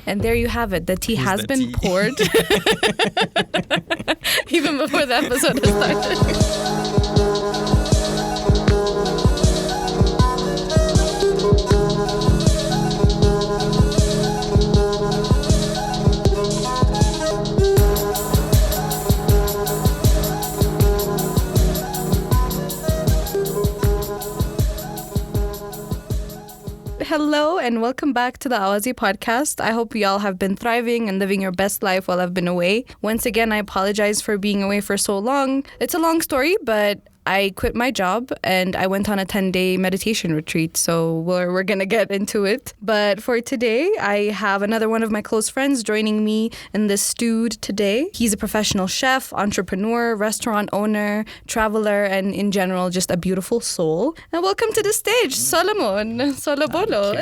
And there you have it. The tea has been poured. Even before the episode has started. Hello and welcome back to the Awazi podcast. I hope you all have been thriving and living your best life while I've been away. Once again, I apologize for being away for so long. It's a long story, but I quit my job and I went on a 10-day meditation retreat. So we're going to get into it. But for today, I have another one of my close friends joining me in this studio today. He's a professional chef, entrepreneur, restaurant owner, traveler, and in general, just a beautiful soul. And welcome to the stage, Solomon. Solobolo.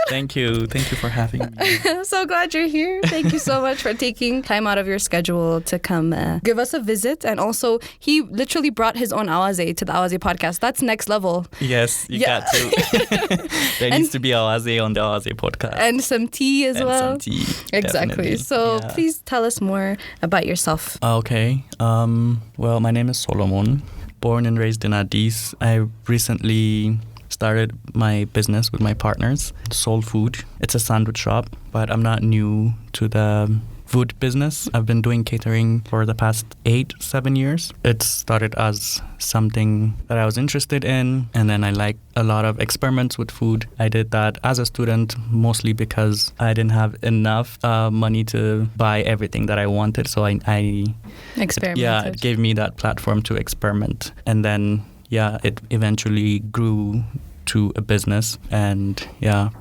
Thank you. Thank you for having me. So glad you're here. Thank you so much for taking time out of your schedule to come give us a visit. And also, he literally brought his own awaze to the Awaze podcast. That's next level. Yes, you got to. There needs to be awaze on the Awaze podcast. And some tea as well. Some tea. Exactly. Definitely. So please tell us more about yourself. Okay. Well, my name is Solomon. Born and raised in Addis. I recently started my business with my partners, Soul Food. It's a sandwich shop, but I'm not new to the food business. I've been doing catering for the past 8-7 years. It started as something that I was interested in, and then I liked a lot of experiments with food. I did that as a student, mostly because I didn't have enough money to buy everything that I wanted. So I experimented. Yeah, it gave me that platform to experiment. And then, it eventually grew to a business, and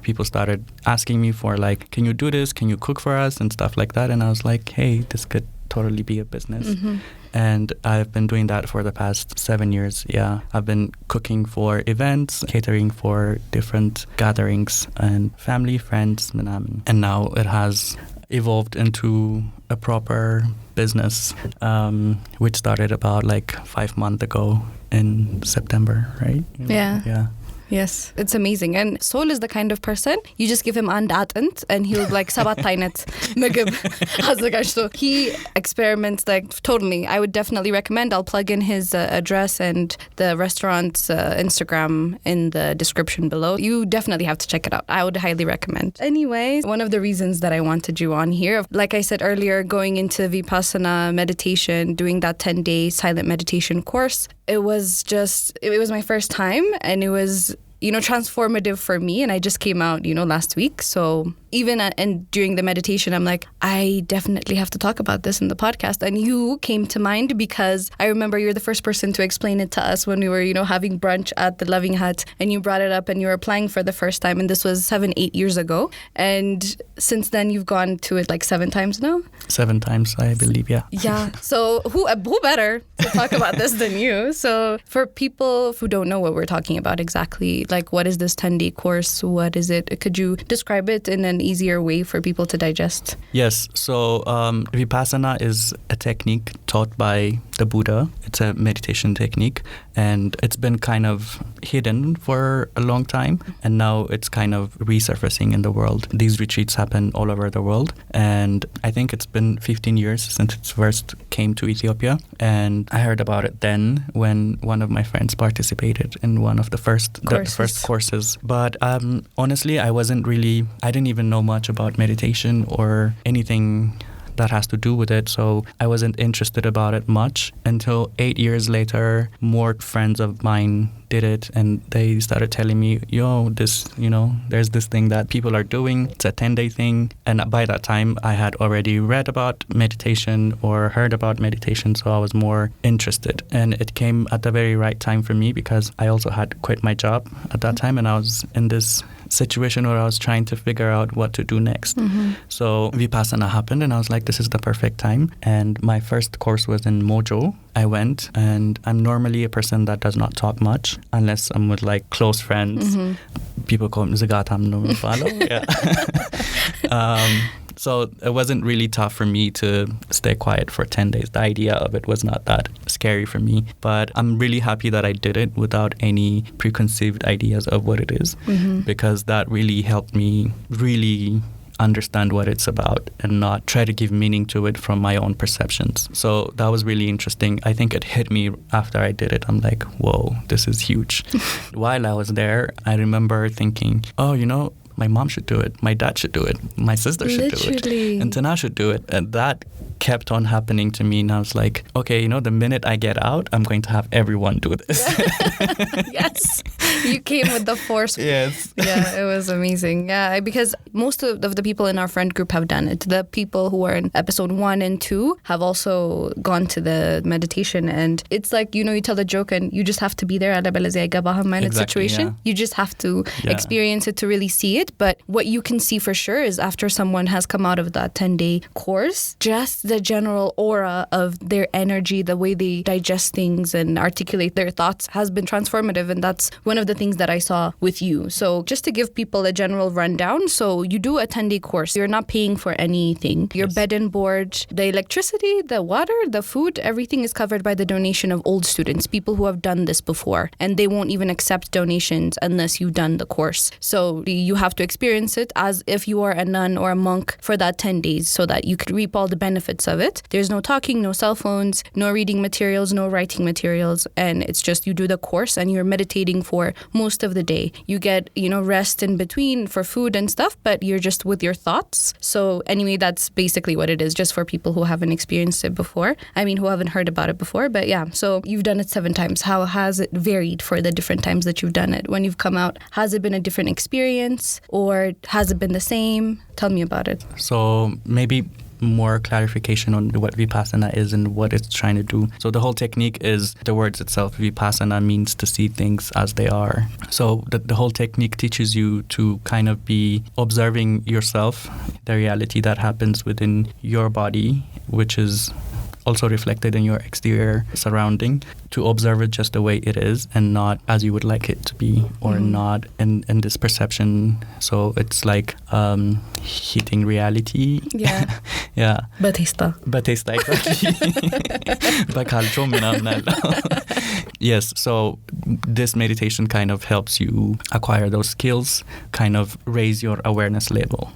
people started asking me for like, can you do this? Can you cook for us? And stuff like that. And I was like, hey, this could totally be a business. Mm-hmm. And I've been doing that for the past 7 years. I've been cooking for events, catering for different gatherings and family, friends, and now it has evolved into a proper business, which started about like 5 months ago in September, right? Yeah. Yes, it's amazing. And Sol is the kind of person, you just give him andatent and he'll be like, sabat tainet, ምግብ. He experiments like totally. I would definitely recommend. I'll plug in his address and the restaurant's Instagram in the description below. You definitely have to check it out. I would highly recommend. Anyway, one of the reasons that I wanted you on here, like I said earlier, going into Vipassana meditation, doing that 10-day silent meditation course, it was my first time, and it was transformative for me. And I just came out, last week. So even and during the meditation, I'm like, I definitely have to talk about this in the podcast. And you came to mind because I remember you're the first person to explain it to us when we were, having brunch at the Loving Hut, and you brought it up and you were applying for the first time. And this was 7-8 years ago. And since then, you've gone to it like 7 times now? 7 times, I believe, yeah. Yeah. So who better to talk about this than you? So for people who don't know what we're talking about exactly, like what is this 10-day course? What is it? Could you describe it in an easier way for people to digest? Yes. So Vipassana is a technique taught by the Buddha. It's a meditation technique, and it's been kind of hidden for a long time, and now it's kind of resurfacing in the world. These retreats happen all over the world, and I think it's been 15 years since it first came to Ethiopia, and I heard about it then when one of my friends participated in one of the first courses. But honestly, I didn't even know much about meditation or anything that has to do with it, so I wasn't interested about it much until 8 years later. More friends of mine did it, and they started telling me, there's this thing that people are doing. It's a 10-day thing. And by that time, I had already read about meditation or heard about meditation, so I was more interested. And it came at the very right time for me because I also had quit my job at that time, and I was in this situation where I was trying to figure out what to do next. Mm-hmm. So Vipassana happened, and I was like, this is the perfect time. And my first course was in Mojo. I went, and I'm normally a person that does not talk much unless I'm with like close friends. Mm-hmm. People call me Zagatam no follow. Yeah. So it wasn't really tough for me to stay quiet for 10 days. The idea of it was not that scary for me. But I'm really happy that I did it without any preconceived ideas of what it is, mm-hmm. because that really helped me really understand what it's about and not try to give meaning to it from my own perceptions. So that was really interesting. I think it hit me after I did it. I'm like, whoa, this is huge. While I was there, I remember thinking, oh, my mom should do it. My dad should do it. My sister should do it. And Tana should do it. And that kept on happening to me. And I was like, okay, the minute I get out, I'm going to have everyone do this. Yes. You came with the force. Yes. Yeah, it was amazing. Yeah, because most of the people in our friend group have done it. The people who are in episode 1 and 2 have also gone to the meditation. And it's like, you tell a joke and you just have to be there at a situation. Yeah. You just have to experience it to really see it. But what you can see for sure is after someone has come out of that 10-day course, just the general aura of their energy, the way they digest things and articulate their thoughts has been transformative. And that's one of the things that I saw with you. So just to give people a general rundown, so you do a 10-day course. You're not paying for anything. Your bed and board, the electricity, the water, the food, everything is covered by the donation of old students, people who have done this before. And they won't even accept donations unless you've done the course. So you have to experience it as if you are a nun or a monk for that 10 days so that you could reap all the benefits of it. There's no talking, no cell phones, no reading materials, no writing materials. And it's just you do the course and you're meditating for most of the day. You get, rest in between for food and stuff, but you're just with your thoughts. So anyway, that's basically what it is, just for people who haven't experienced it before. Who haven't heard about it before. But yeah, so you've done it 7 times. How has it varied for the different times that you've done it? When you've come out, has it been a different experience or has it been the same? Tell me about it. So maybe more clarification on what Vipassana is and what it's trying to do. So the whole technique is the words itself. Vipassana means to see things as they are. So the whole technique teaches you to kind of be observing yourself, the reality that happens within your body, which is also reflected in your exterior surrounding, to observe it just the way it is and not as you would like it to be, or not in this perception. So it's like hitting reality. Yeah. Yeah. Batista, exactly. Yes, so this meditation kind of helps you acquire those skills, kind of raise your awareness level.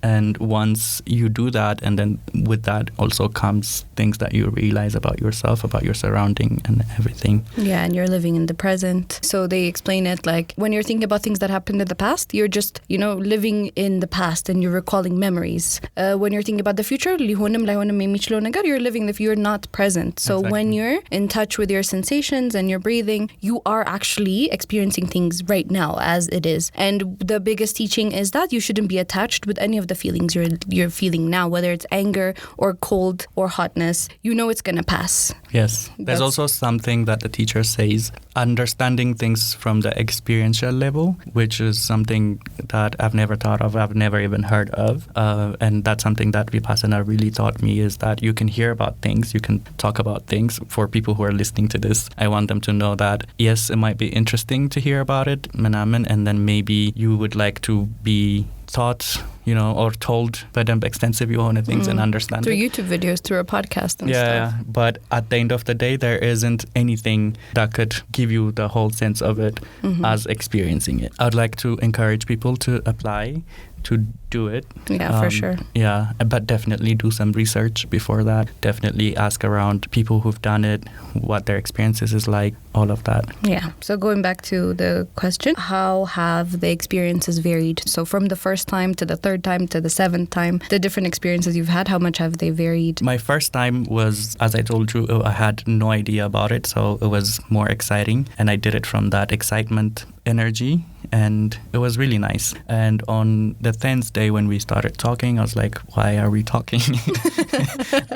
And once you do that, and then with that also comes things that you realize about yourself, about your surrounding and everything. Yeah, and you're living in the present. So they explain it like when you're thinking about things that happened in the past, you're just, living in the past and you're recalling memories. When you're thinking about the future, you're living you're not present. So Exactly. when you're in touch with your sensations and your breathing, you are actually experiencing things right now as it is. And the biggest teaching is that you shouldn't be attached with any of the feelings you're feeling now, whether it's anger or cold or hotness. It's going to pass. Yes. There's also something that the teacher says, understanding things from the experiential level, which is something that I've never thought of, I've never even heard of. And that's something that Vipassana really taught me, is that you can hear about things, you can talk about things. For people who are listening to this, I want them to know that, yes, it might be interesting to hear about it, and then maybe you would like to be taught, or told by them extensive things and understand through it. YouTube videos, through a podcast and stuff. Yeah, but at the end of the day, there isn't anything that could give you the whole sense of it as experiencing it. I'd like to encourage people to apply, to do it. Yeah, for sure. Yeah, but definitely do some research before that. Definitely ask around people who've done it, what their experiences is like, all of that. Yeah. So going back to the question, how have the experiences varied? So from the first time to the third time to the 7th time, the different experiences you've had, how much have they varied? My first time was, as I told you, I had no idea about it, so it was more exciting, and I did it from that excitement energy, and it was really nice. And on the 10th day when we started talking, I was like, why are we talking?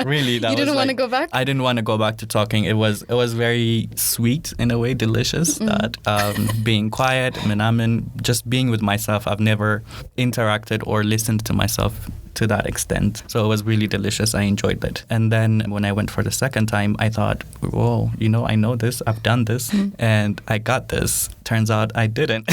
Really, that you didn't want to like, go back? I didn't want to go back to talking. It was very sweet in a way, delicious, that being quiet, just being with myself. I've never interacted or listened to myself to that extent. So it was really delicious. I enjoyed it. And then when I went for the second time, I thought, whoa, I know this, I've done this, and I got this. turns out I didn't.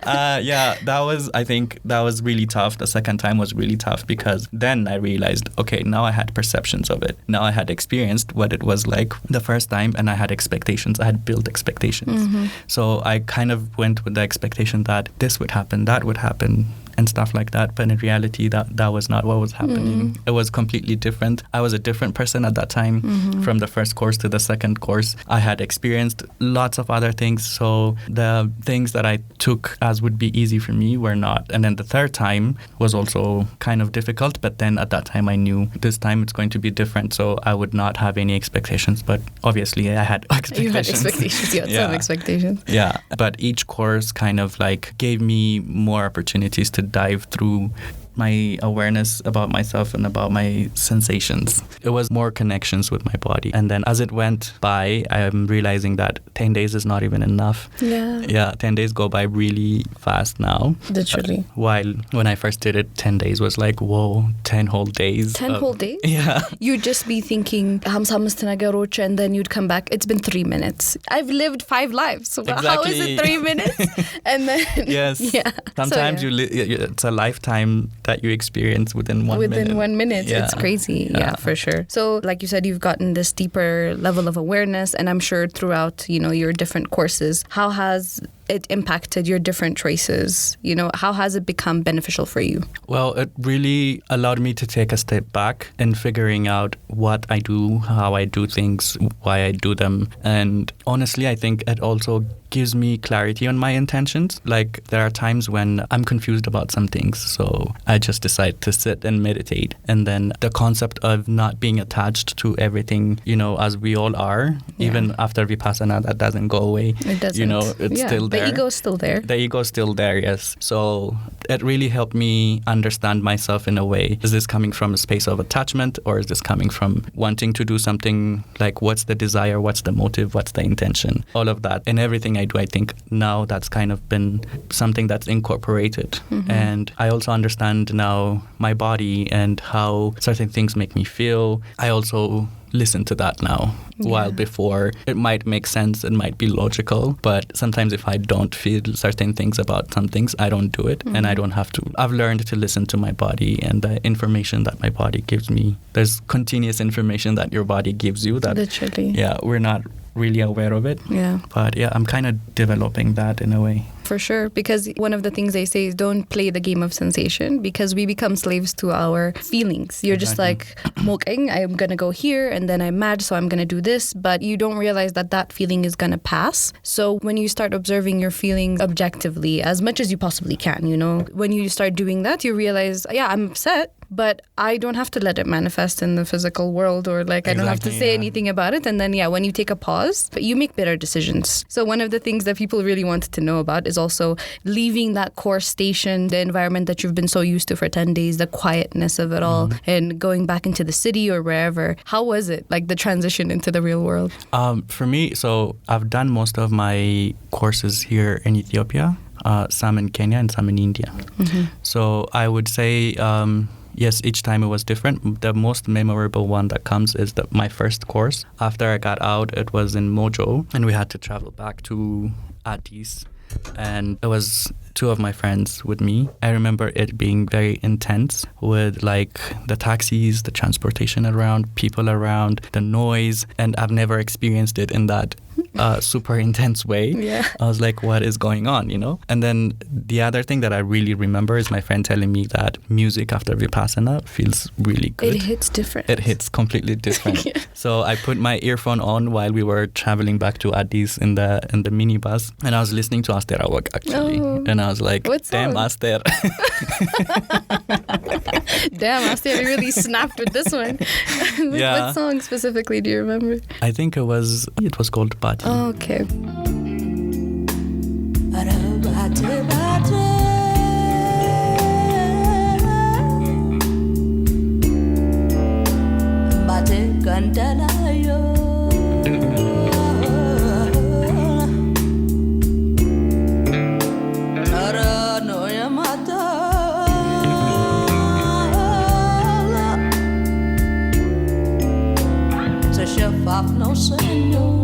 I think that was really tough. The second time was really tough because then I realized, okay, now I had perceptions of it. Now I had experienced what it was like the first time, and I had expectations. I had built expectations. So I kind of went with the expectation that this would happen, that would happen, and stuff like that. But in reality, that was not what was happening. It was completely different. I was a different person at that time. From the first course to the second course, I had experienced lots of other things. So the things that I took as would be easy for me were not. And then the third time was also kind of difficult. But then at that time, I knew this time it's going to be different. So I would not have any expectations. But obviously, I had expectations. You had expectations. You had some expectations. Yeah. But each course kind of like gave me more opportunities to dive through my awareness about myself and about my sensations. It was more connections with my body. And then as it went by, I'm realizing that 10 days is not even enough. Yeah, 10 days go by really fast now. Literally. While when I first did it, 10 days was like, whoa, 10 whole days. 10 whole days? Yeah. You'd just be thinking, and then you'd come back, it's been 3 minutes. I've lived 5 lives. So exactly. How is it 3 minutes? And then, yes. Yeah. Sometimes it's a lifetime that you experience within 1 minute. Within 1 minute. Yeah. It's crazy. Yeah, for sure. So like you said, you've gotten this deeper level of awareness, and I'm sure throughout, your different courses, how has it impacted your different choices? How has it become beneficial for you? Well, it really allowed me to take a step back in figuring out what I do, how I do things, why I do them. And honestly, I think it also gives me clarity on my intentions. Like there are times when I'm confused about some things, so I just decide to sit and meditate. And then the concept of not being attached to everything, as we all are, even after Vipassana, that doesn't go away. It doesn't. It's still there. The ego's still there. The ego's still there, yes. So it really helped me understand myself in a way. Is this coming from a space of attachment, or is this coming from wanting to do something? Like what's the desire, what's the motive, what's the intention? All of that. And everything I do, I think now that's kind of been something that's incorporated. And I also understand now my body and how certain things make me feel. I also listen to that now. While before it might make sense, it might be logical, but sometimes if I don't feel certain things about some things, I don't do it, and I don't have to. I've learned to listen to my body and the information that my body gives me. There's continuous information that your body gives you that literally, we're not really aware of it. Yeah. But I'm kind of developing that in a way. For sure, because one of the things they say is don't play the game of sensation, because we become slaves to our feelings. You're just like, "Mokeng, I'm going to go here, and then I'm mad, so I'm going to do this." But you don't realize that feeling is going to pass. So when you start observing your feelings objectively, as much as you possibly can, when you start doing that, you realize, I'm upset, but I don't have to let it manifest in the physical world, or I don't have to say anything about it. And then, when you take a pause, you make better decisions. So one of the things that people really wanted to know about is also leaving that core station, the environment that you've been so used to for 10 days, the quietness of it all, and going back into the city or wherever. How was it, the transition into the real world? For me, so I've done most of my courses here in Ethiopia, some in Kenya and some in India. So I would say, yes, each time it was different. The most memorable one that comes is my first course. After I got out, it was in Mojo, and we had to travel back to Addis. And it was 2 of my friends with me. I remember it being very intense with the taxis, the transportation around, people around, the noise. And I've never experienced it in that super intense way. Yeah. I was like, what is going on, And then the other thing that I really remember is my friend telling me that music after Vipassana feels really good. It hits different. It hits completely different. So I put my earphone on while we were traveling back to Addis in the minibus, and I was listening to Aster Awak actually. And I was like, damn, Aster. Damn, Aster, you really snapped with this one. What song specifically do you remember? I think it was called Bati. Oh, okay. No, Senor.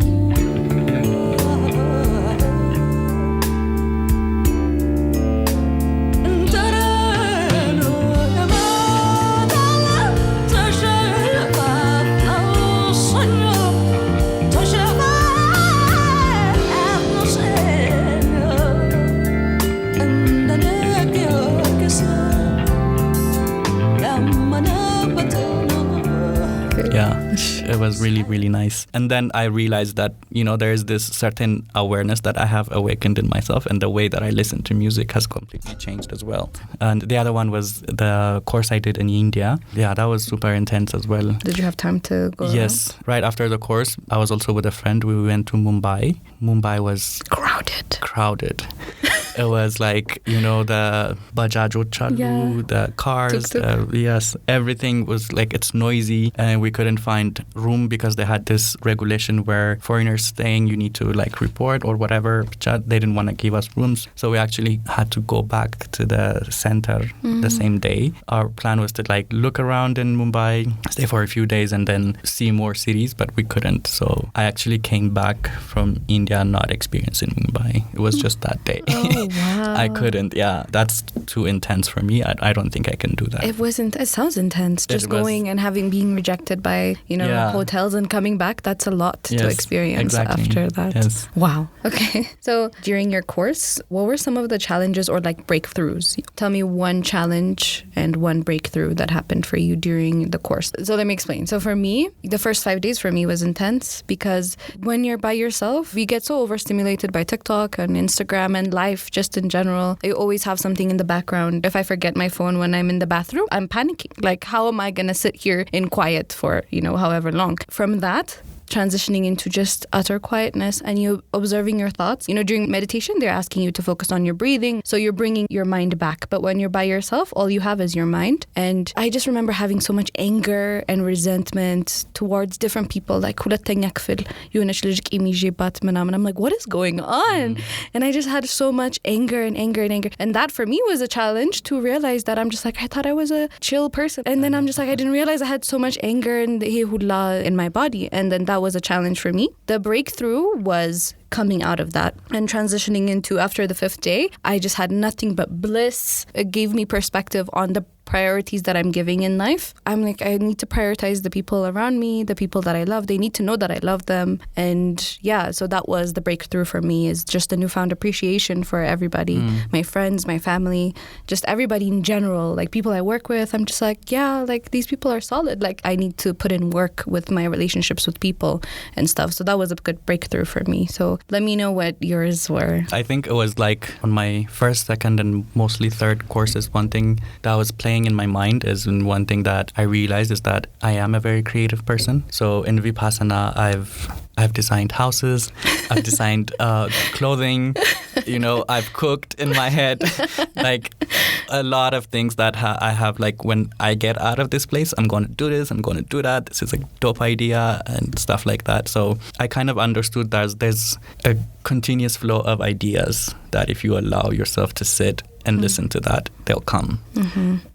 was really, really nice. And then I realized that, there's this certain awareness that I have awakened in myself, and the way that I listen to music has completely changed as well. And the other one was the course I did in India. Yeah, that was super intense as well. Did you have time to go Yes. around? Right after the course, I was also with a friend. We went to Mumbai. Mumbai was crowded. It was like, the Bajaj Chalu, the cars, yes, everything was like, it's noisy, and we couldn't find room because they had this regulation where foreigners staying, you need to like report or whatever. They didn't want to give us rooms. So we actually had to go back to the center the same day. Our plan was to like look around in Mumbai, stay for a few days, and then see more cities, but we couldn't. So I actually came back from India not experiencing Mumbai. It was just that day. Oh, wow. I couldn't. Yeah, that's too intense for me. I don't think I can do that. It sounds intense. Just going and being rejected by, hotels and coming back. That's a lot to experience after that. Yes. Wow. Okay. So during your course, what were some of the challenges or like breakthroughs? Tell me one challenge and one breakthrough that happened for you during the course. So let me explain. So for me, the first 5 days for me was intense because when you're by yourself, you get so overstimulated by TikTok and Instagram and life just in general. I always have something in the background. If I forget my phone when I'm in the bathroom, I'm panicking. Like, how am I going to sit here in quiet for, however long? From that, transitioning into just utter quietness and you observing your thoughts. During meditation, they're asking you to focus on your breathing. So you're bringing your mind back. But when you're by yourself, all you have is your mind. And I just remember having so much anger and resentment towards different people. Like, I'm like, what is going on? And I just had so much anger. And that for me was a challenge to realize that I'm just like, I thought I was a chill person. And then I'm just like, I didn't realize I had so much anger and in my body. And then that was a challenge for me. The breakthrough was coming out of that and transitioning into after the 5th day, I just had nothing but bliss. It gave me perspective on the priorities that I'm giving in life. I'm like, I need to prioritize the people around me, the people that I love. They need to know that I love them. And so that was the breakthrough for me, is just a newfound appreciation for everybody, my friends, my family, just everybody in general, like people I work with. I'm just like, like these people are solid. Like I need to put in work with my relationships with people and stuff. So that was a good breakthrough for me. So let me know what yours were. I think it was like on my first, second, and mostly third courses, one thing that was playing in my mind is, and one thing that I realized is that I am a very creative person. So in Vipassana, I've designed houses, I've designed clothing, I've cooked in my head, like a lot of things that I have, like when I get out of this place, I'm going to do this, I'm going to do that. This is a dope idea and stuff like that. So I kind of understood that there's a continuous flow of ideas that if you allow yourself to sit and listen to that, they'll come.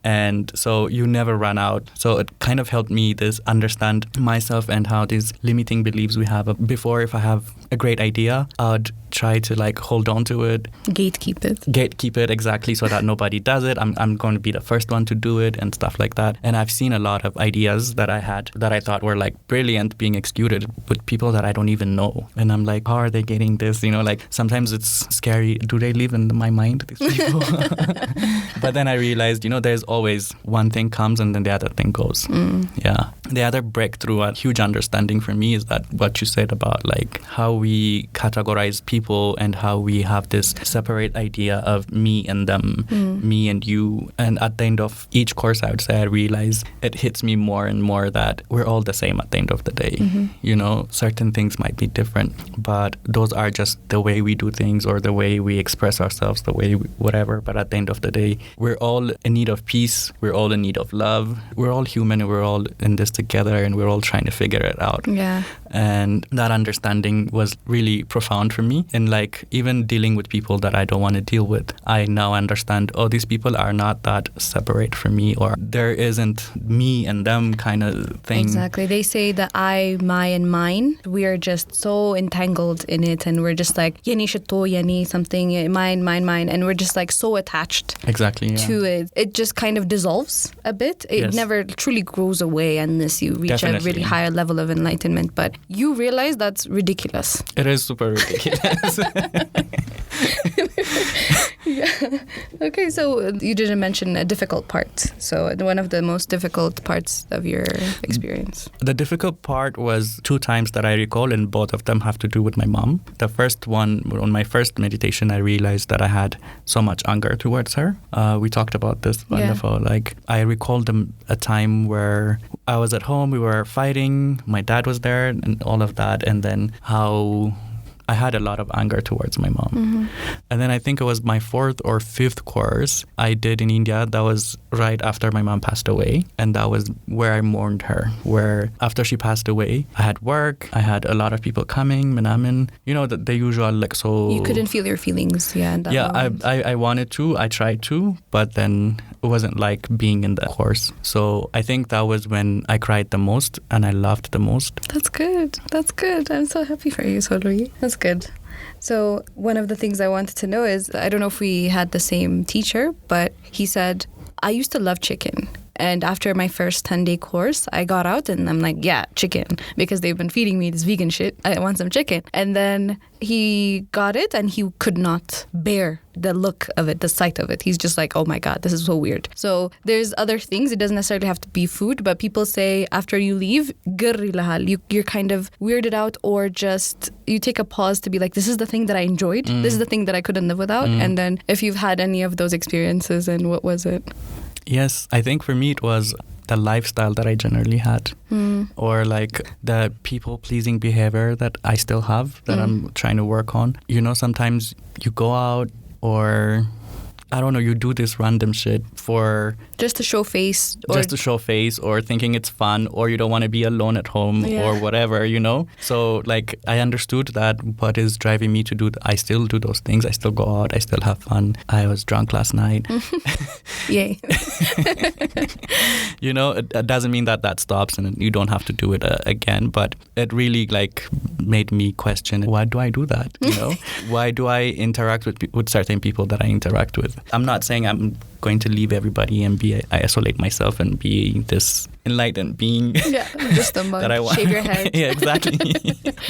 And so you never run out. So it kind of helped me understand myself and how these limiting beliefs we have. Before, if I have a great idea, I'd try to like hold on to it. Gatekeep it, exactly, so that nobody does it. I'm going to be the first one to do it and stuff like that. And I've seen a lot of ideas that I had that I thought were like brilliant being executed with people that I don't even know. And I'm like, how are they getting this? Like sometimes it's scary. Do they live in my mind, these people? But then I realized, there's always one thing comes and then the other thing goes. Yeah. The other breakthrough, a huge understanding for me is that what you said about like how we categorize people and how we have this separate idea of me and them, me and you. And at the end of each course, I would say I realize it hits me more and more that we're all the same at the end of the day. Certain things might be different, but those are just the way we do things or the way we express ourselves, the way whatever. But at the end of the day, we're all in need of peace. We're all in need of love. We're all human and we're all in this together and we're all trying to figure it out. Yeah. And that understanding was really profound for me. And like even dealing with people that I don't want to deal with, I now understand, these people are not that separate from me, or there isn't me and them kind of thing. Exactly. They say the I, my, and mine. We are just so entangled in it and we're just like, yani shito, yani something, mine. And we're just like so attached to it. It just kind of dissolves a bit. It never truly grows away unless you reach a really higher level of enlightenment. But you realize that's ridiculous. It is super ridiculous. Yeah. Okay, so you didn't mention a difficult part. So one of the most difficult parts of your experience. The difficult part was 2 times that I recall, and both of them have to do with my mom. The first one, on my first meditation, I realized that I had so much anger towards her. We talked about this wonderful. Like, I recalled a time where I was at home, we were fighting, my dad was there, and all of that, and then how I had a lot of anger towards my mom. Mm-hmm. And then I think it was my 4th or 5th course I did in India. That was right after my mom passed away. And that was where I mourned her, where after she passed away, I had work, I had a lot of people coming, Manamin, the usual, like, so... You couldn't feel your feelings, in that moment. I wanted to, I tried to, but then it wasn't like being in the course. So I think that was when I cried the most and I laughed the most. That's good. I'm so happy for you, Solri. That's good. So one of the things I wanted to know is, I don't know if we had the same teacher, but he said, I used to love chicken. And after my first 10-day course, I got out and I'm like, yeah, chicken, because they've been feeding me this vegan shit. I want some chicken. And then he got it and he could not bear the look of it, the sight of it. He's just like, oh my God, this is so weird. So there's other things. It doesn't necessarily have to be food, but people say after you leave, you're kind of weirded out, or just you take a pause to be like, this is the thing that I enjoyed. This is the thing that I couldn't live without. And then if you've had any of those experiences, and what was it? Yes, I think for me it was the lifestyle that I generally had, or like the people-pleasing behavior that I still have, that I'm trying to work on. Sometimes you go out, or I don't know, you do this random shit for... Just to show face. Or thinking it's fun, or you don't want to be alone at home, or whatever, So, like, I understood that what is driving me to do... I still do those things. I still go out. I still have fun. I was drunk last night. Yay. It doesn't mean that stops and you don't have to do it again, but it really, like, made me question, why do I do that? Why do I interact with certain people that I interact with? I'm not saying I'm going to leave everybody and isolate myself and be this enlightened being. Yeah, just a monk. That I want. Shave your head. Yeah, exactly.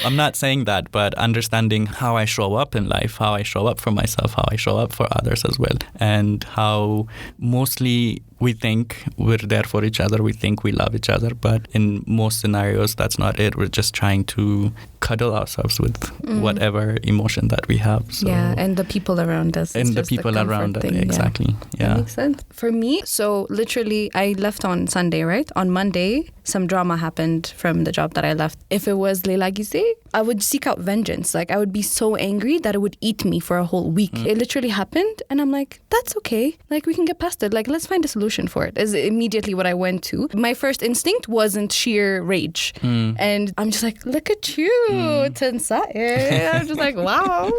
I'm not saying that, but understanding how I show up in life, how I show up for myself, how I show up for others as well, and how mostly we think we're there for each other, we think we love each other, but in most scenarios, that's not it. We're just trying to cuddle ourselves with whatever emotion that we have. So, yeah, and the people around us. And the people around us, exactly. Yeah. That makes sense. For me, so literally, I left on Sunday, right? On Monday, some drama happened from the job that I left. If it was Leila Gise, I would seek out vengeance. Like, I would be so angry that it would eat me for a whole week. It literally happened, and I'm like, that's okay. Like, we can get past it. Like, let's find a solution for it, is immediately what I went to. My first instinct wasn't sheer rage. And I'm just like, look at you, Tensai. I'm just like, wow,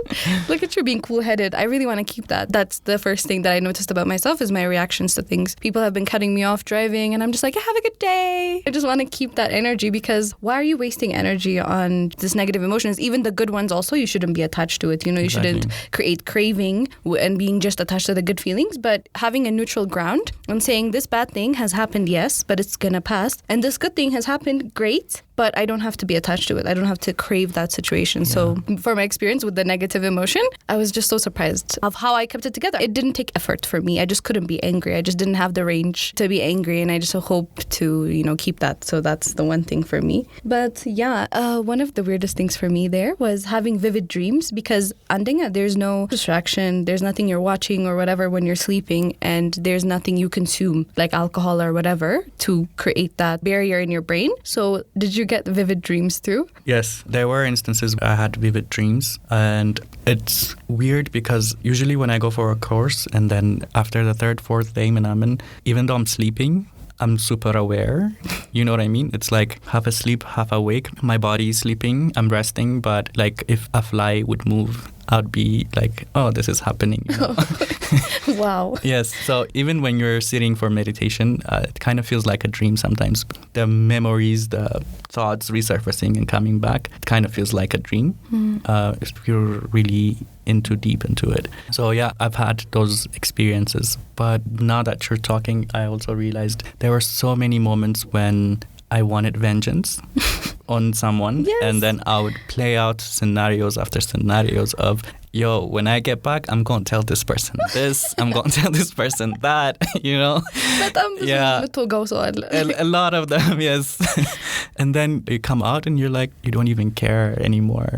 look at you being cool-headed. I really want to keep that. That's the first thing that I noticed about myself, is my reactions to things. People have been cutting me off driving, and I'm just like, have a good day. I just want to keep that energy, because why are you wasting energy on this negative emotions? Even the good ones also, you shouldn't be attached to it. You shouldn't create craving and being just attached to the good feelings, but having a neutral ground and saying, this bad thing has happened, yes, but it's gonna pass. And this good thing has happened, great, but I don't have to be attached to it. I don't have to crave that situation. Yeah. So for my experience with the negative emotion, I was just so surprised of how I kept it together. It didn't take effort for me. I just couldn't be angry. I just didn't have the range to be angry, and I just hope to, keep that. So that's the one thing for me. But yeah, one of the weirdest things for me there was having vivid dreams, because andinga, there's no distraction. There's nothing you're watching or whatever when you're sleeping, and there's nothing you consume, like alcohol or whatever, to create that barrier in your brain. So did you get vivid dreams too? Yes, there were instances where I had vivid dreams, and it's weird because usually when I go for a course and then after the 3rd, 4th day, even though I'm sleeping, I'm super aware. You know what I mean? It's like half asleep, half awake. My body is sleeping, I'm resting, but like if a fly would move, I'd be like, oh, this is happening. Wow. Yes. So even when you're sitting for meditation, it kind of feels like a dream sometimes. The memories, the thoughts resurfacing and coming back, it kind of feels like a dream if you're really deep into it. So yeah, I've had those experiences. But now that you're talking, I also realized there were so many moments when I wanted vengeance on someone, and then I would play out scenarios after scenarios of, yo, when I get back, I'm going to tell this person this, I'm going to tell this person that, you know? Yeah. A lot of them, yes. And then you come out and you're like, you don't even care anymore.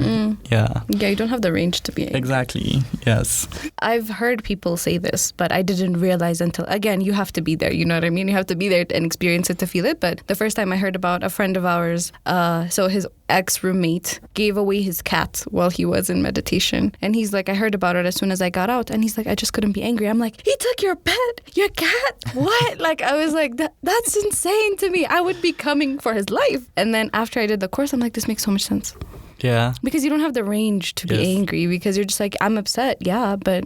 Yeah. Yeah, you don't have the range to be angry. Exactly, yes. I've heard people say this, but I didn't realize until, again, you have to be there, you know what I mean? You have to be there and experience it to feel it. But the first time I heard about a friend of ours, so his ex-roommate gave away his cat while he was in meditation. And he's like, I heard about it as soon as I got out. And he's like, I just couldn't be angry. I'm like, he took your pet, your cat? What? Like, I was like, that's insane to me. I would be coming for his life. And then after I did the course, I'm like, this makes so much sense. Yeah. Because you don't have the range to be angry because you're just like, I'm upset. Yeah, but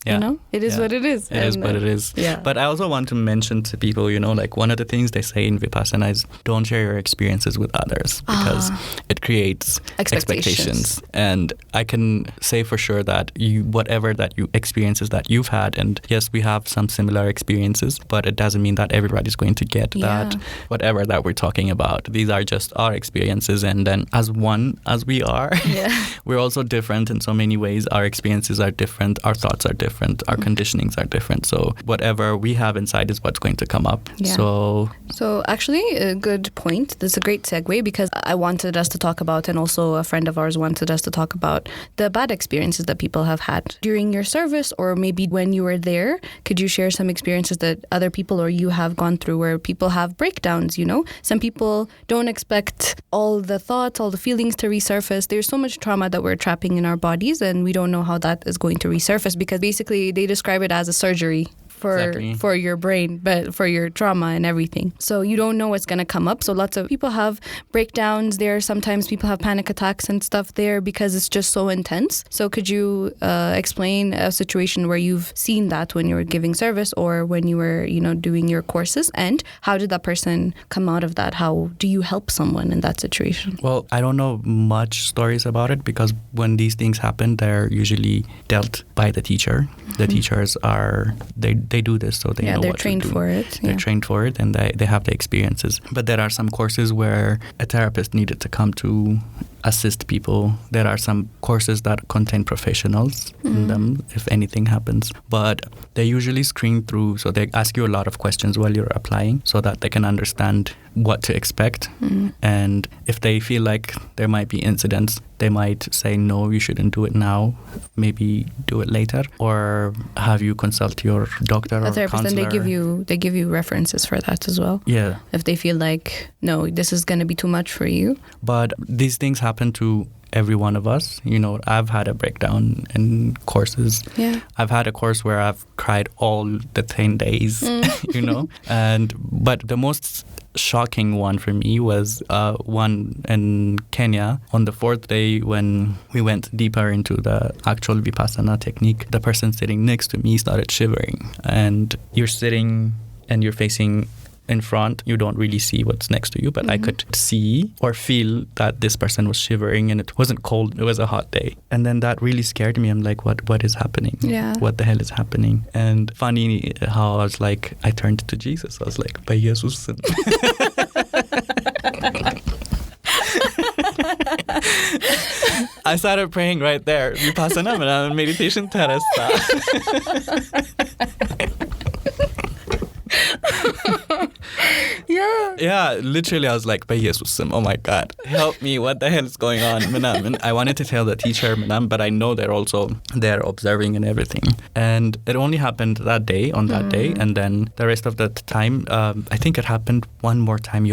you know, it is what it is. It is what it is. Yeah. But I also want to mention to people, you know, like one of the things they say in Vipassana is don't share your experiences with others because it creates expectations. And I can say for sure that whatever that you experiences that you've had, and yes, we have some similar experiences, but it doesn't mean that everybody's going to get that, whatever that we're talking about. These are just our experiences. And then as one as we are, we're also different in so many ways. Our experiences are different. Our thoughts are different. Our conditionings are different. So whatever we have inside is what's going to come up. Yeah. So actually, a good point. This is a great segue because I wanted us to talk about, and also a friend of ours wanted us to talk about the bad experiences that people have had during your service, or maybe when you were there. Could you share some experiences that other people or you have gone through where people have breakdowns, you know? Some people don't expect all the thoughts, all the feelings to resurface. There's so much trauma that we're trapping in our bodies, and we don't know how that is going to resurface because basically they describe it as a surgery for your brain, but for your trauma and everything. So you don't know what's going to come up. So lots of people have breakdowns there. Sometimes people have panic attacks and stuff there because it's just so intense. So could you explain a situation where you've seen that when you were giving service or when you were, you know, doing your courses? And how did that person come out of that? How do you help someone in that situation? Well, I don't know much stories about it because when these things happen, they're usually dealt by the teacher. The teachers they do this, so they know what to do. They're trained for it. They're trained for it, and they have the experiences. But there are some courses where a therapist needed to come to assist people. There are some courses that contain professionals in them if anything happens. But they usually screen through, so they ask you a lot of questions while you're applying so that they can understand what to expect. And if they feel like there might be incidents, they might say, no, you shouldn't do it now. Maybe do it later. Or have you consult your doctor or therapist, counselor. And they give you references for that as well. Yeah. If they feel like, no, this is going to be too much for you. But these things happen to every one of us. You know, I've had a breakdown in courses. Yeah. I've had a course where I've cried all the 10 days, you know. But the most shocking one for me was one in Kenya on the 4th day when we went deeper into the actual Vipassana technique. The person sitting next to me started shivering, and you're sitting and you're facing in front, you don't really see what's next to you, but I could see or feel that this person was shivering, and it wasn't cold, it was a hot day. And then that really scared me. I'm like, what is happening? Yeah. What the hell is happening? And funny how I was like, I turned to Jesus. I was like, by Jesus. I started praying right there. Vipassana meditation terasta. Yeah, literally I was like, by Jesus, oh my God, help me, what the hell is going on? I wanted to tell the teacher, but I know they're observing and everything. And it only happened that day, on that day, and then the rest of the time, I think it happened one more time,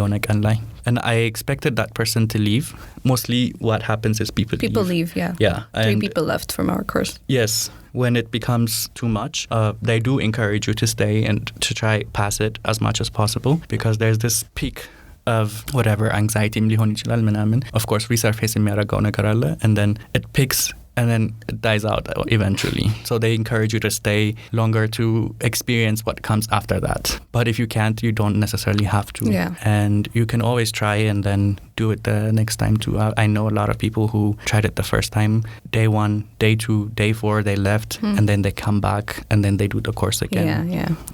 and I expected that person to leave. Mostly what happens is people leave. Yeah. Yeah. 3 people left from our course. Yes. When it becomes too much, they do encourage you to stay and to try pass it as much as possible, because there's this peak of whatever anxiety, of course, resurfacing, and then it peaks and then it dies out eventually. So they encourage you to stay longer to experience what comes after that. But if you can't, you don't necessarily have to. Yeah. And you can always try and then do it the next time too. I know a lot of people who tried it the first time, day 1, day 2, day 4, they left, and then they come back and then they do the course again.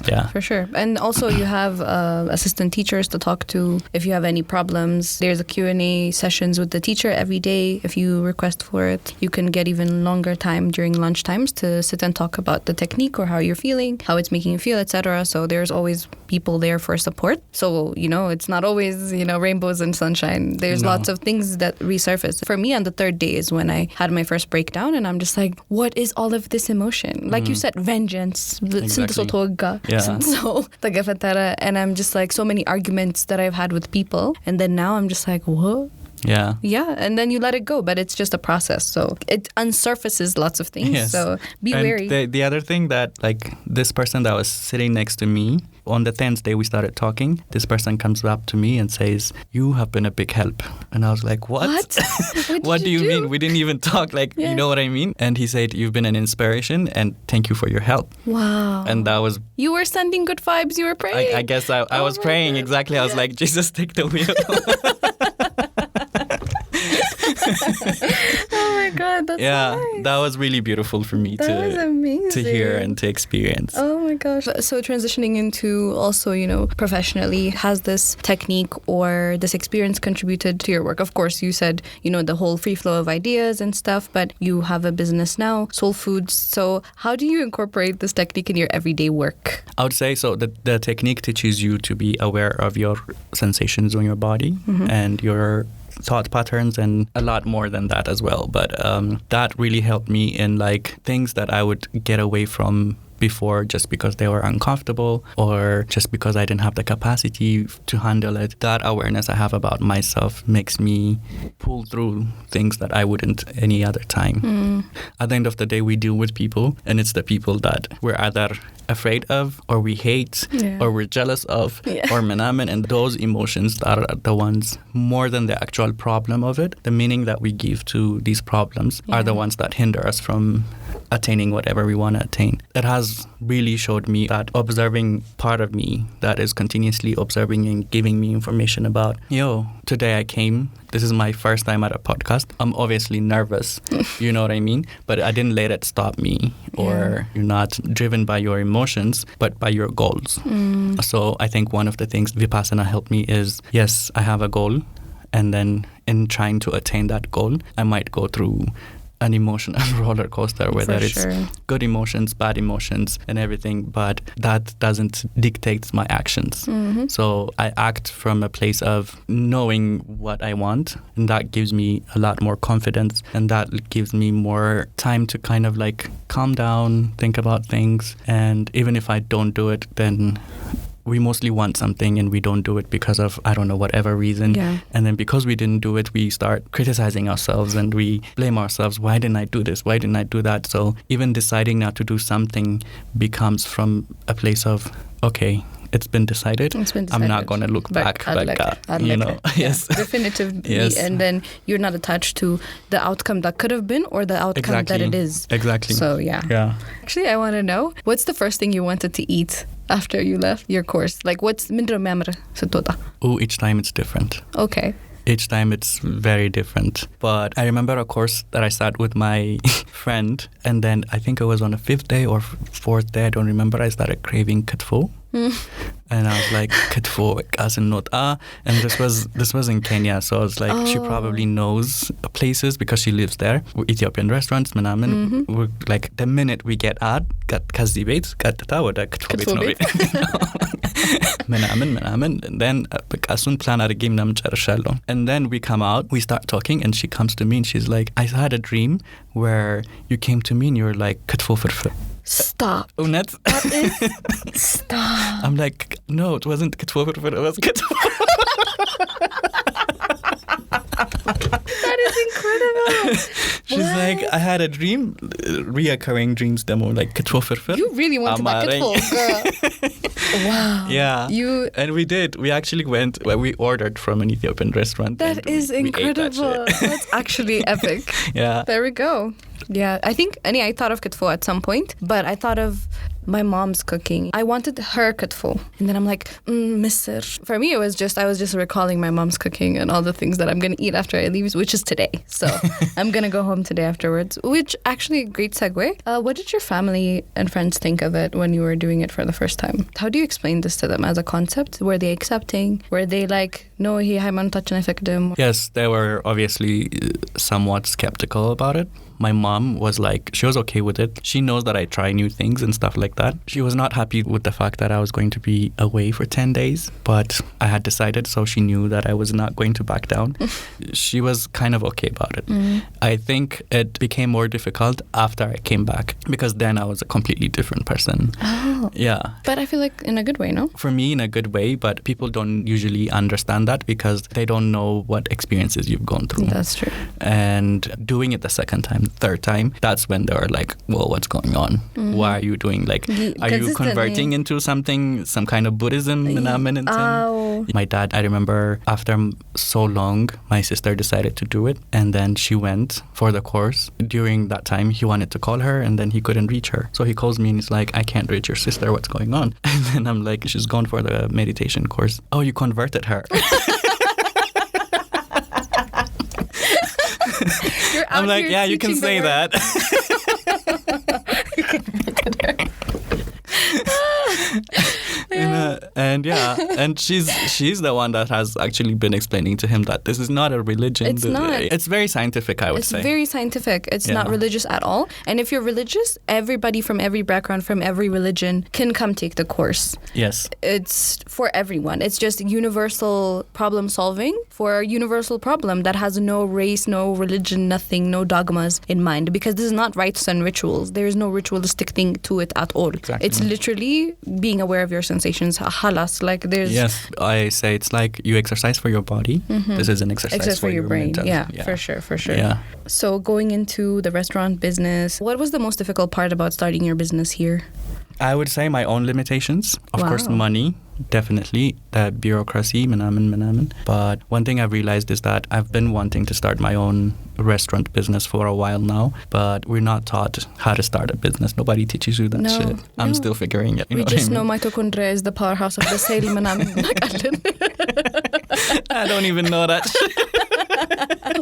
Yeah. For sure. And also you have assistant teachers to talk to if you have any problems. There's a Q&A sessions with the teacher every day. If you request for it, you can get even longer time during lunch times to sit and talk about the technique or how you're feeling, how it's making you feel, etc. So there's always people there for support. So, it's not always, rainbows and sunshine. There's lots of things that resurface. For me, on the third day is when I had my first breakdown, and I'm just like, what is all of this emotion? Like you said, vengeance. Exactly. Yeah. So, and I'm just like, so many arguments that I've had with people. And then now I'm just like, what? Yeah. Yeah, and then you let it go, but it's just a process. So it unsurfaces lots of things. Yes. So be and wary. The other thing that, like, this person that was sitting next to me, on the 10th day we started talking, this person comes up to me and says, you have been a big help. And I was like, what? What do you mean? We didn't even talk. Like, you know what I mean? And he said, you've been an inspiration and thank you for your help. Wow. And that was... You were sending good vibes. You were praying. I guess I was praying. God. Exactly. I was like, Jesus, take the wheel. Oh my God, that's so nice. That was really beautiful for me to hear and to experience. Oh my gosh. So transitioning into also, professionally, has this technique or this experience contributed to your work? Of course, you said, the whole free flow of ideas and stuff, but you have a business now, Soul Foods. So how do you incorporate this technique in your everyday work? I would say so. The technique teaches you to be aware of your sensations on your body and your thought patterns and a lot more than that as well. But that really helped me in like things that I would get away from before just because they were uncomfortable or just because I didn't have the capacity to handle it. That awareness I have about myself makes me pull through things that I wouldn't any other time. At the end of the day, we deal with people, and it's the people that we're either afraid of or we hate or we're jealous of or menamen, and those emotions are the ones more than the actual problem of it. The meaning that we give to these problems are the ones that hinder us from attaining whatever we want to attain. It has really showed me that observing part of me that is continuously observing and giving me information about, today I came, this is my first time at a podcast. I'm obviously nervous, you know what I mean? But I didn't let it stop me, or you're not driven by your emotions, but by your goals. So I think one of the things Vipassana helped me is, yes, I have a goal. And then in trying to attain that goal, I might go through an emotional roller coaster, whether it's good emotions, bad emotions, and everything, but that doesn't dictate my actions. So I act from a place of knowing what I want, and that gives me a lot more confidence, and that gives me more time to kind of like calm down, think about things, and even if I don't do it, then we mostly want something and we don't do it because of, I don't know, whatever reason. And then because we didn't do it, we start criticizing ourselves and we blame ourselves. Why didn't I do this? Why didn't I do that? So even deciding not to do something becomes from a place of, okay, it's been decided. I'm not going to look back like that. Yes. Definitively. And then you're not attached to the outcome that could have been or the outcome that it is. Exactly. So, Actually, I want to know, what's the first thing you wanted to eat after you left your course? Like, what's mindre memre sa tota? Oh, each time it's different. Okay. Each time it's very different. But I remember a course that I sat with my friend, and then I think it was on the 5th day or 4th day, I don't remember, I started craving katfo. And I was like, katfo, and this was in Kenya, so I was like, she probably knows places because she lives there. Ethiopian restaurants, manamen. We're like, the minute we get out, kazibet, katfo manamen, and then plan and then we come out, we start talking, and she comes to me and she's like, I had a dream where you came to me and you were like, katfo firfir. Stop. That is... Stop. I'm like, no, it wasn't katfo firfir, it was katfo. That is incredible. She's like, I had a dream, reoccurring dreams, demo like katfo firfir. You really wanted that katfo, girl. Wow. Yeah. And we did. We actually went, we ordered from an Ethiopian restaurant. That is incredible. That's actually epic. Yeah. There we go. Yeah, I think, I thought of katfo at some point, but I thought of my mom's cooking. I wanted her katfo. And then I'm like, misr. For me, I was just recalling my mom's cooking and all the things that I'm going to eat after I leave, which is today. So I'm going to go home today afterwards, which actually, great segue. What did your family and friends think of it when you were doing it for the first time? How do you explain this to them as a concept? Were they accepting? Were they like, no, he ሃይማኖታችን አይፈቅድም? Yes, they were obviously somewhat skeptical about it. My mom was like, she was okay with it. She knows that I try new things and stuff like that. She was not happy with the fact that I was going to be away for 10 days, but I had decided, so she knew that I was not going to back down. She was kind of okay about it. I think it became more difficult after I came back, because then I was a completely different person. Oh. Yeah. But I feel like in a good way, no? For me, in a good way, but people don't usually understand that because they don't know what experiences you've gone through. That's true. And doing it the second time, third time, that's when they're like, well, what's going on? Why are you doing, like, are you converting into something, some kind of Buddhism? Oh. My dad, I remember after so long, my sister decided to do it, and then she went for the course. During that time, he wanted to call her, and then he couldn't reach her. So he calls me and he's like, I can't reach your sister, what's going on? And then I'm like, she's gone for the meditation course. Oh, you converted her. I'm like, yeah, you can say that. And yeah, and she's the one that has actually been explaining to him that this is not a religion. It's not. It's very scientific, I would say. It's very scientific. It's not religious at all. And if you're religious, everybody from every background, from every religion can come take the course. Yes. It's for everyone. It's just universal problem solving for a universal problem that has no race, no religion, nothing, no dogmas in mind. Because this is not rites and rituals. There is no ritualistic thing to it at all. Exactly. It's literally being aware of your sensations. Halas, like there's... Yes, I say it's like you exercise for your body. This is an exercise for your brain. mental. Yeah, for sure. Yeah. So going into the restaurant business, what was the most difficult part about starting your business here? I would say my own limitations. Of course, money, definitely. The bureaucracy, manaman. But one thing I've realized is that I've been wanting to start my own restaurant business for a while now, but we're not taught how to start a business. Nobody teaches you that shit. I'm still figuring it. We just know mitochondria is the powerhouse of the cell. I don't even know that shit.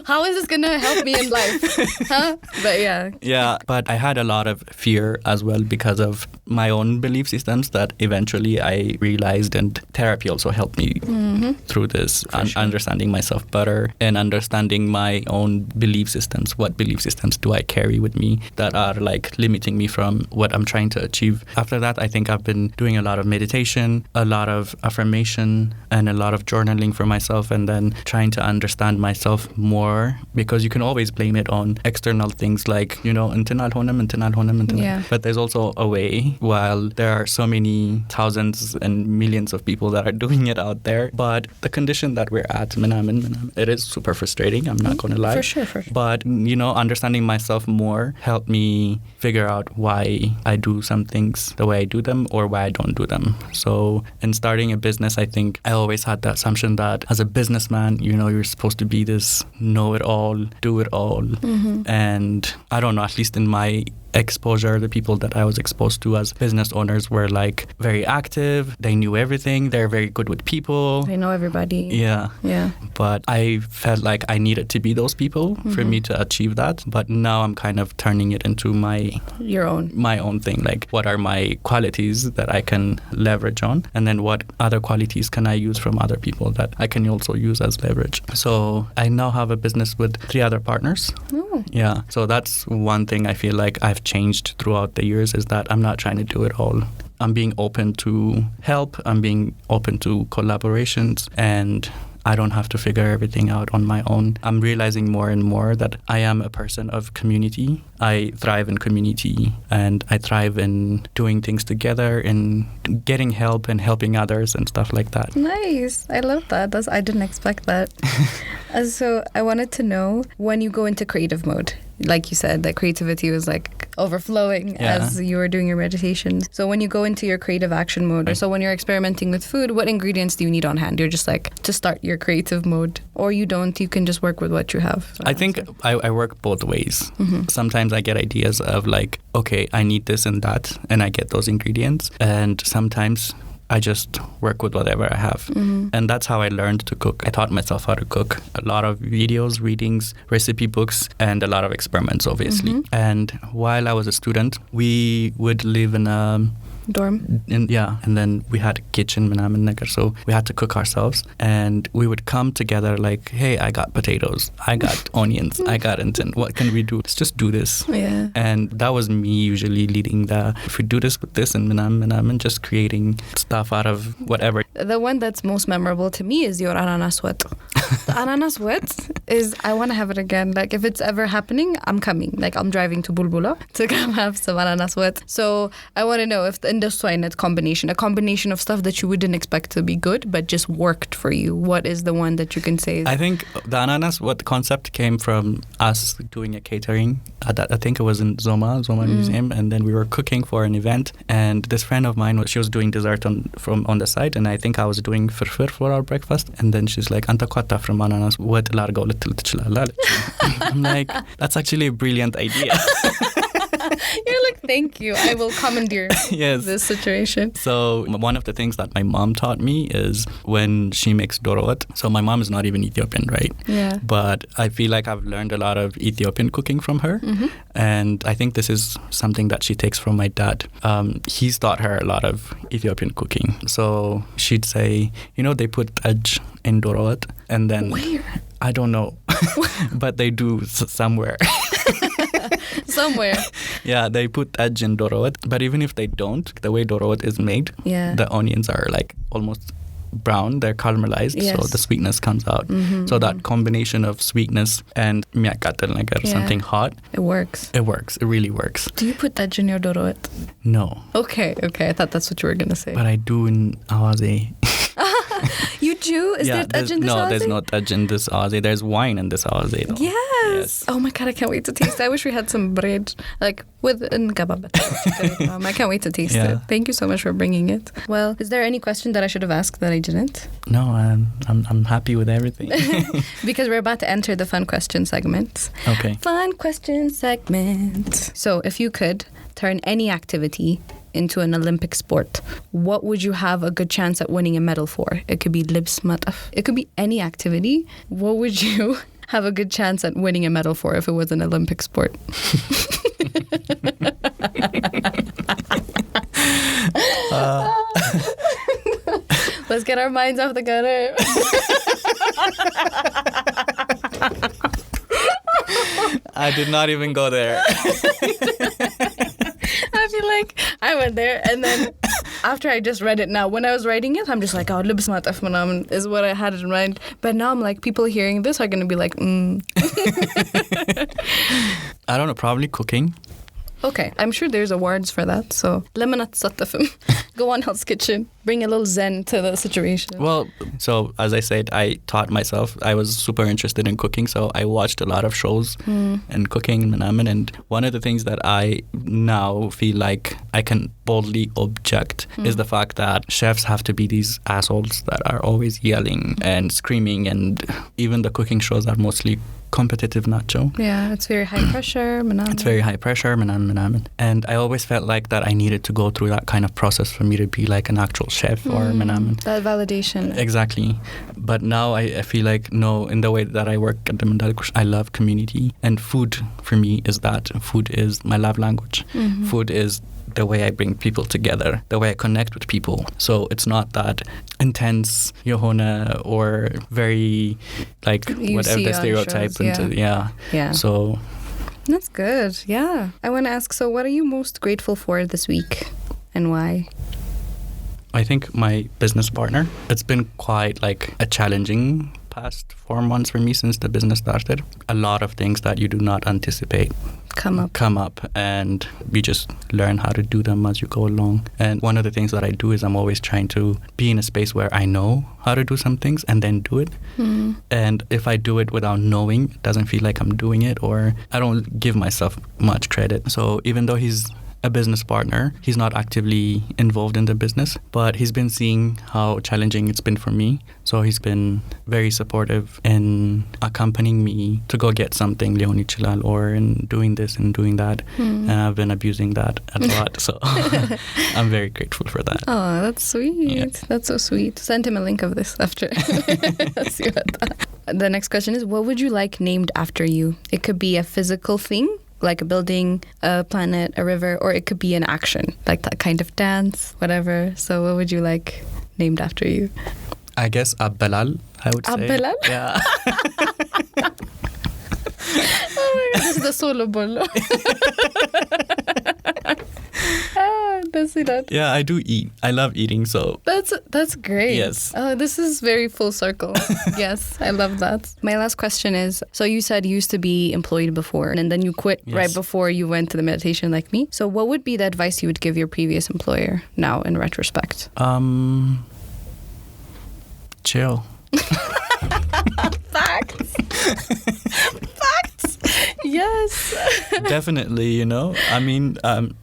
How is this going to help me in life? Huh? But yeah. Yeah, but I had a lot of fear as well because of my own belief systems that eventually I realized, and therapy also helped me through this, understanding myself better and understanding my own belief systems. What belief systems do I carry with me that are like limiting me from what I'm trying to achieve? After that, I think I've been doing a lot of meditation, a lot of affirmation, and a lot of journaling for myself, and then trying to understand myself more, because you can always blame it on external things like, internal honam. Yeah. But there's also a way, while there are so many thousands and millions of people that are doing it out there, but the condition that we're at, it is super frustrating, I'm not going to lie. For sure. But, understanding myself more helped me figure out why I do some things the way I do them or why I don't do them. So in starting a business, I think I always had the assumption that as a businessman, you're supposed to be this know-it-all, do-it-all. And I don't know, at least in my exposure, the people that I was exposed to as business owners were like very active. They knew everything. They're very good with people. They know everybody. Yeah. But I felt like I needed to be those people for me to achieve that. But now I'm kind of turning it into my own thing. Like, what are my qualities that I can leverage on? And then what other qualities can I use from other people that I can also use as leverage? So I now have a business with 3 other partners. Oh. Yeah. So that's one thing I feel like I've changed throughout the years, is that I'm not trying to do it all. I'm being open to help. I'm being open to collaborations, and I don't have to figure everything out on my own. I'm realizing more and more that I am a person of community. I thrive in community, and I thrive in doing things together and getting help and helping others and stuff like that. Nice. I love that. I didn't expect that. So I wanted to know, when you go into creative mode, like you said, that creativity was like overflowing as you were doing your meditation. So when you go into your creative action mode, or so when you're experimenting with food, what ingredients do you need on hand? You're just like, to start your creative mode, or you don't, you can just work with what you have. I think I work both ways. Sometimes I get ideas of like, okay, I need this and that, and I get those ingredients. And sometimes I just work with whatever I have. And that's how I learned to cook. I taught myself how to cook. A lot of videos, readings, recipe books, and a lot of experiments, obviously. And while I was a student, we would live in a dorm. And then we had a kitchen, manaman nagar, so we had to cook ourselves, and we would come together like, hey, I got potatoes, I got onions, I got intent. What can we do? Let's just do this. Yeah. And that was me usually leading if we do this with this and manaman, just creating stuff out of whatever. The one that's most memorable to me is your ananas wet. The ananas wet is, I want to have it again. Like, if it's ever happening, I'm coming. Like, I'm driving to Bulbula to come have some ananas wet. So I want to know if in this combination, a combination of stuff that you wouldn't expect to be good, but just worked for you. What is the one that you can say? I think the ananas wet concept came from us doing a catering. I think it was in Zoma Museum, and then we were cooking for an event. And this friend of mine, she was doing dessert on the side, and I think I was doing firfir for our breakfast. And then she's like, "Anta quatta from ananas wet largo little." I'm like, that's actually a brilliant idea. You're like, thank you. I will commandeer this situation. So one of the things that my mom taught me is when she makes dorot. So my mom is not even Ethiopian, right? Yeah. But I feel like I've learned a lot of Ethiopian cooking from her. Mm-hmm. And I think this is something that she takes from my dad. He's taught her a lot of Ethiopian cooking. So she'd say, they put edge in dorot. And then... Where? I don't know. But they do somewhere. Somewhere. Yeah, they put edge in dorot. But even if they don't, the way dorot is made, the onions are like almost brown. They're caramelized, so the sweetness comes out. Mm-hmm, so that combination of sweetness and something hot. It works. It works. It really works. Do you put edge in your dorot? No. Okay. I thought that's what you were going to say. But I do in awaze. You do? Is there edge in this awaze? No, there's not edge in this awaze. There's wine in this awaze, though. Yes. Oh my God, I can't wait to taste it. I wish we had some bread, like with kebab. I can't wait to taste it. Thank you so much for bringing it. Well, is there any question that I should have asked that I didn't? No, I'm happy with everything. Because we're about to enter the fun question segment. Okay. Fun question segment. So if you could turn any activity into an Olympic sport, what would you have a good chance at winning a medal for? It could be libs mataf. It could be any activity. What would you have a good chance at winning a medal for if it was an Olympic sport? Let's get our minds off the gutter. I did not even go there. I feel like I went there, and then after I just read it now, when I was writing it, I'm just like, oh, libs mataf manam is what I had in mind. But now I'm like, people hearing this are going to be like, I don't know, probably cooking. Okay, I'm sure there's awards for that. So, lemonat satafim. Go on Hell's Kitchen. Bring a little zen to the situation. Well, so as I said, I taught myself. I was super interested in cooking, so I watched a lot of shows and cooking and one of the things that I now feel like I can boldly object is the fact that chefs have to be these assholes that are always yelling and screaming, and even the cooking shows are mostly competitive nacho. Yeah, it's very high pressure. It's very high pressure. And I always felt like that I needed to go through that kind of process for me to be like an actual chef or that validation. Exactly. But now I feel like, no, in the way that I work at the Mandalikush, I love community. And food for me is that. Food is my love language. Mm-hmm. Food is the way I bring people together, the way I connect with people. So it's not that intense, Yohona, or very, like, you whatever the stereotype. Shows, yeah. So... That's good, yeah. I want to ask, so what are you most grateful for this week, and why? I think my business partner. It's been quite like a challenging past 4 months for me since the business started. A lot of things that you do not anticipate come up, and we just learn how to do them as you go along. And one of the things that I do is I'm always trying to be in a space where I know how to do some things and then do it. And if I do it without knowing, it doesn't feel like I'm doing it, or I don't give myself much credit. So even though he's a business partner, he's not actively involved in the business, but he's been seeing how challenging it's been for me. So he's been very supportive in accompanying me to go get something, Leonie Chilal, or in doing this and doing that. And I've been abusing that a lot. So I'm very grateful for that. Oh, that's sweet. Yeah. That's so sweet. Send him a link of this after. Let's see what that. The next question is, what would you like named after you? It could be a physical thing, like a building, a planet, a river, or it could be an action, like that kind of dance, whatever. So what would you like named after you? I guess Abbalal, I would say. Abbalal? Yeah. Oh my God, this is the solo bolo. That's it. Yeah, I do eat. I love eating, so. That's great. Yes. Oh, this is very full circle. Yes, I love that. My last question is, so you said you used to be employed before and then you quit right before you went to the meditation like me. So what would be the advice you would give your previous employer now in retrospect? Chill. Facts. Facts. Yes. Definitely, you know. I mean,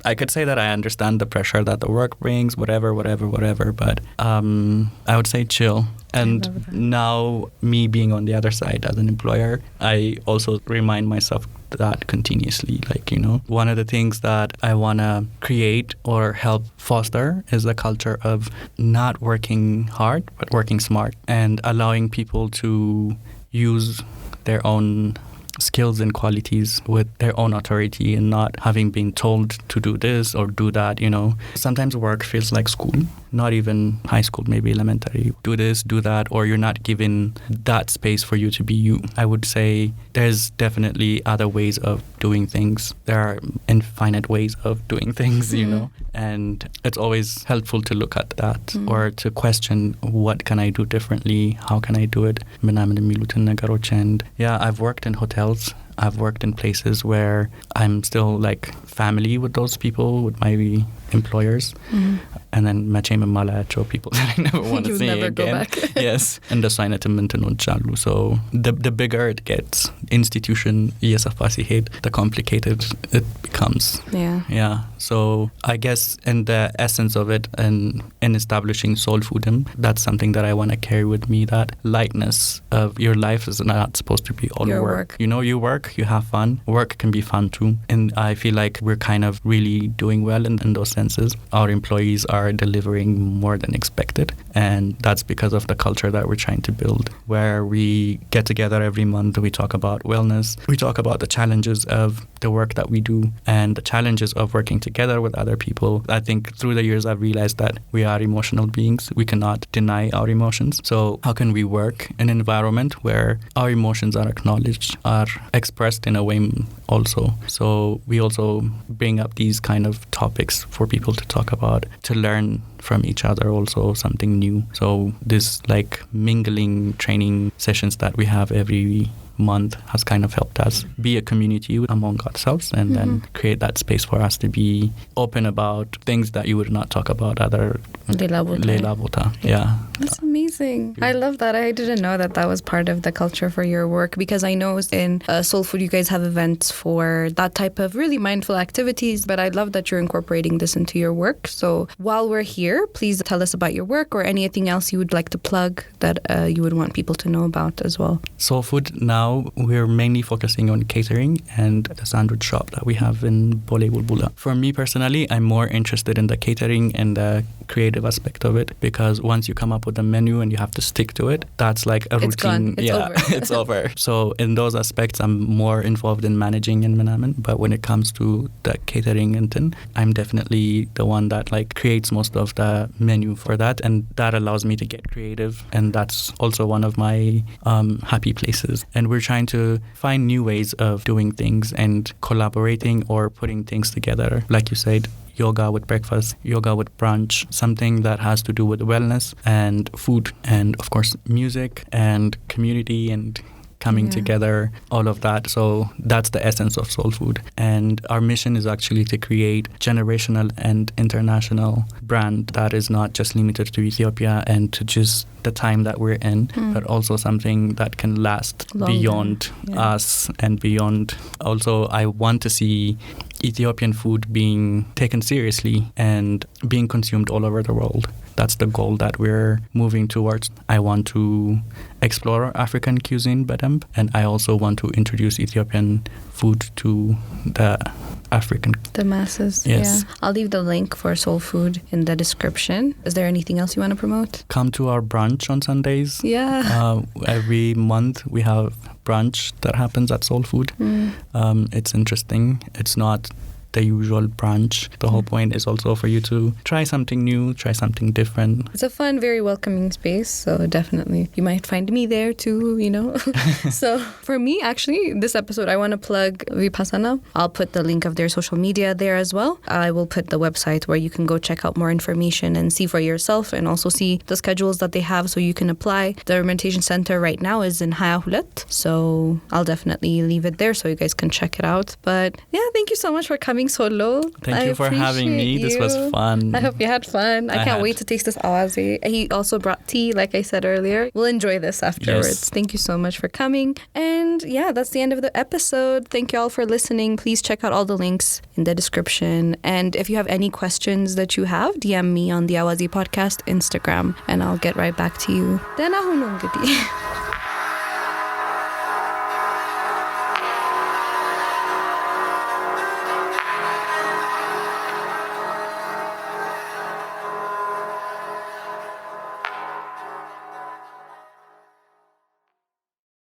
I could say that I understand the pressure that the work brings, whatever, but I would say chill. And now, me being on the other side as an employer, I also remind myself that continuously. Like, you know, one of the things that I want to create or help foster is a culture of not working hard, but working smart and allowing people to use their own skills and qualities with their own authority and not having been told to do this or do that, you know. Sometimes work feels like school, not even high school, maybe elementary. Do this, do that, or you're not given that space for you to be you. I would say there's definitely other ways of doing things. There are infinite ways of doing things, you know, and it's always helpful to look at that or to question, what can I do differently? How can I do it? And yeah, I've worked in hotels. I've worked in places where I'm still like family with those people, with my employers. And then መቼም የማላያቸው people that I never want to see never again. go back. Yes. እንደሱ አይነትም እንትኖች አሉ. So the bigger it gets, institution እየሰፋ ሲሄድ, the complicated it becomes. Yeah. So I guess in the essence of it and in establishing soul foodism, that's something that I want to carry with me, that lightness of your life is not supposed to be all your work. You know, you work, you have fun. Work can be fun too. And I feel like we're kind of really doing well in those senses. Our employees are delivering more than expected. And that's because of the culture that we're trying to build, where we get together every month, we talk about wellness, we talk about the challenges of the work that we do and the challenges of working together with other people. I think through the years I've realized that we are emotional beings. We cannot deny our emotions. So how can we work in an environment where our emotions are acknowledged, are expressed in a way also? So we also bring up these kind of topics for people to talk about, to learn from each other, also something new. So this like mingling training sessions that we have every month has kind of helped us be a community among ourselves and then create that space for us to be open about things that you would not talk about other Leila Bota. Yeah. That's amazing. I love that. I didn't know that was part of the culture for your work, because I know in Soul Food you guys have events for that type of really mindful activities, but I love that you're incorporating this into your work. So while we're here, please tell us about your work or anything else you would like to plug that you would want people to know about as well. Soul Food now, we're mainly focusing on catering and the sandwich shop that we have in Bole Bulbula. For me personally, I'm more interested in the catering and the creative aspect of it, because once you come up with a menu and you have to stick to it, that's like a routine. It's gone. It's over. It's over. So in those aspects, I'm more involved in managing in Manaman. But when it comes to the catering and thing, I'm definitely the one that like creates most of the menu for that, and that allows me to get creative. And that's also one of my happy places. And we're trying to find new ways of doing things and collaborating or putting things together. Like you said, yoga with breakfast, yoga with brunch, something that has to do with wellness and food and, of course, music and community and coming together, all of that. So that's the essence of Soul Food. And our mission is actually to create generational and international brand that is not just limited to Ethiopia and to just the time that we're in, but also something that can last beyond us and beyond. Also, I want to see Ethiopian food being taken seriously and being consumed all over the world. That's the goal that we're moving towards. I want to explore African cuisine better, and I also want to introduce Ethiopian food to the African. The masses. Yes. Yeah. I'll leave the link for soul food in the description. Is there anything else you want to promote? Come to our brunch on Sundays. Yeah. Every month we have brunch that happens at Soul Food. It's interesting. It's not the usual brunch. The whole point is also for you to try something new, try something different. It's a fun, very welcoming space. So definitely you might find me there too, you know. So for me, actually, this episode, I want to plug Vipassana. I'll put the link of their social media there as well. I will put the website where you can go check out more information and see for yourself, and also see the schedules that they have so you can apply. The meditation center right now is in Hayahulet. So I'll definitely leave it there so you guys can check it out. But yeah, thank you so much for coming solo. Thank you for having me. This was fun. I hope you had fun. I can't wait to taste this awazi. He also brought tea, like I said earlier. We'll enjoy this afterwards. Yes. Thank you so much for coming. And yeah, that's the end of the episode. Thank you all for listening. Please check out all the links in the description. And if you have any questions that you have, DM me on the Awazi Podcast Instagram and I'll get right back to you. Then ahunong gudi.